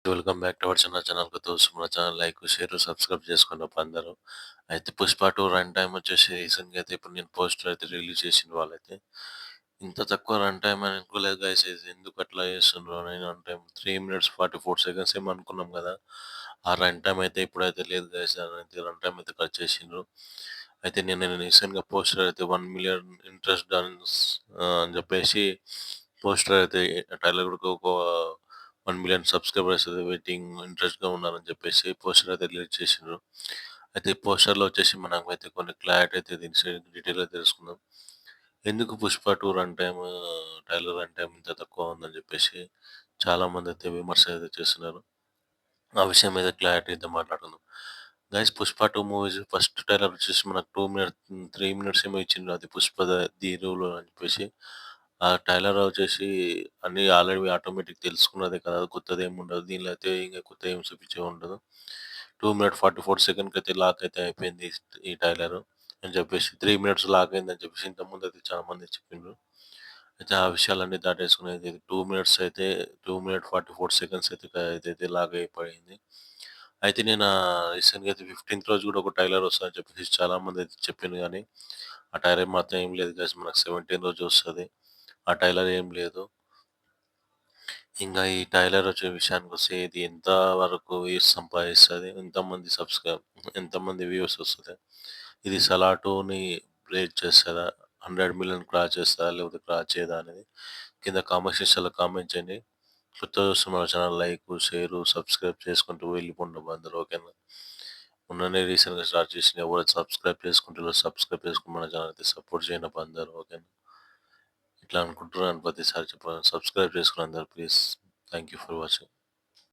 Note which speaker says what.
Speaker 1: Welcome back to our ఛానల్‌కి మన channel like, share, subscribe చేసుకోండప్పా అందరూ. అయితే 'పుష్ప 2' రన్ టైమ్ వచ్చేసి రీసెంట్‌గా అయితే ఇప్పుడు నేను పోస్టర్ అయితే రిలీజ్ చేసిండ్రు వాళ్ళైతే. ఇంత తక్కువ రన్ టైమ్ అని అనుకోలేదు గైస్. ఇది ఎందుకు అట్లా చేస్తుండ్రో నేను అంటే 3 మినిట్స్ 44 సెకండ్స్ ఏమో అనుకున్నాం కదా! ఆ రన్ టైమ్ అయితే ఇప్పుడైతే లేదు గైస్. అదైతే రన్ టైమ్ అయితే కట్ చేసిండ్రు. అయితే నేను రీసెంట్‌గా పోస్టర్ అయితే 1,000,000 ఇంట్రెస్ట్ డన్స్ అని చెప్పేసి పోస్టర్ అయితే ట్రైలర్ కూడా ఒక 1,000,000 సబ్‌స్క్రైబర్స్ వెయిటింగ్ ఇంట్రెస్ట్‌గా ఉన్నారని చెప్పేసి పోస్టర్ అయితే రిలీజ్ చేసిండ్రు. అయితే ఈ పోస్టర్‌లో వచ్చేసి మనమైతే కొన్ని క్లారిటీ అయితే డీటెయిల్‌గా తెలుసుకుందాం. ఎందుకు 'Pushpa 2' run time trailer run time ఇంత తక్కువ ఉందని చెప్పేసి చాలామందైతే విమర్శ అయితే చేస్తున్నారు. ఆ విషయం మీద క్లారిటీతో మాట్లాడుకుందాం. Guys 'Pushpa 2' movies first trailer వచ్చేసి మనకు 3 మినిట్స్ ఏమో ఇచ్చిండ్రు. అది 'ది రూల్' అని చెప్పేసి. ఆ ట్రైలర్ వచ్చేసి అన్నీ ఆల్రెడీ ఆటోమేటిక్ తెలుసుకున్నదే కదా! కొత్తదేముండదు. దీనిలో అయితే ఇంక కొత్తగా ఏం చూపించేది ఉండదు. 2 మినిట్ 44 సెకండ్‌కైతే లాక్ అయితే అయిపోయింది ఈ ట్రైలరు అని చెప్పేసి. 3 మినిట్స్ లాక్ అయిందని చెప్పేసి ఇంతకుముందయితే చాలా మంది చెప్పిండ్రు. అయితే ఆ విషయాలన్నీ దాటేసుకొని అయితే 2 మినిట్స్ అయితే 2 మినిట్ 44 సెకండ్స్ అయితే ఇదైతే లాగ్ అయిపోయింది. అయితే నేను రీసెంట్‌గా అయితే 15థ్ రోజు కూడా ఒక ట్రైలర్ వస్తదని చెప్పేసి చాలామంది అయితే చెప్పిండ్రు గానీ, ఆ ట్రైలర్ మాత్రం ఏం లేదు గైస్. మనకు 17 రోజు వస్తది. ఆ ట్రైలర్ ఏం లేదు. ఇంగా ఈ టైలర్ వచ్చే విషయానికొస్తే ఇది ఎంత వరకు వ్యూస్ సంపాదిస్తది? ఎంతమంది వ్యూస్ వస్తది? ఇది 'సలార్ 2'ని బ్రేక్ చేస్తదా? 100,000,000 క్రాస్ చేస్తదా? లేకపోతే క్రాస్ చేయదా? అనేది కింద కామెంట్ సెక్షన్‌లో కామెంట్ చేయండి. కొత్తగా చూస్తున్న మన ఛానల్ లైక్, షేర్, సబ్స్క్రైబ్ చేసుకుంటూ వెళ్ళిపోండి అందరూ ఓకేనా? మొన్ననే రీసెంట్‌గా స్టార్ట్ చేసిన ఎవరైతే సబ్స్క్రైబ్ చేసుకుంటారో సబ్స్క్రైబ్ చేసుకొని మన ఛానల్ అయితే సపోర్ట్ చేయండప్పా అందరూ ఓకేనా? ఇట్లా అనుకుంటున్నాను ప్రతిసారి చెప్పాను. సబ్స్క్రైబ్ చేసుకోండి అందరూ please. Thank you for watching.